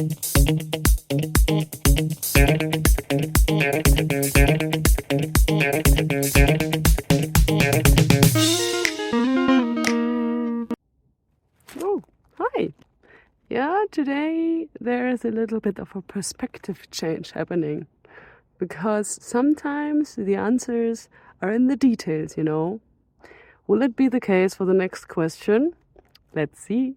Oh, hi. Yeah, today there is a little bit of a perspective change happening, because sometimes the answers are in the details, you know. Will it be the case for the next question? Let's see.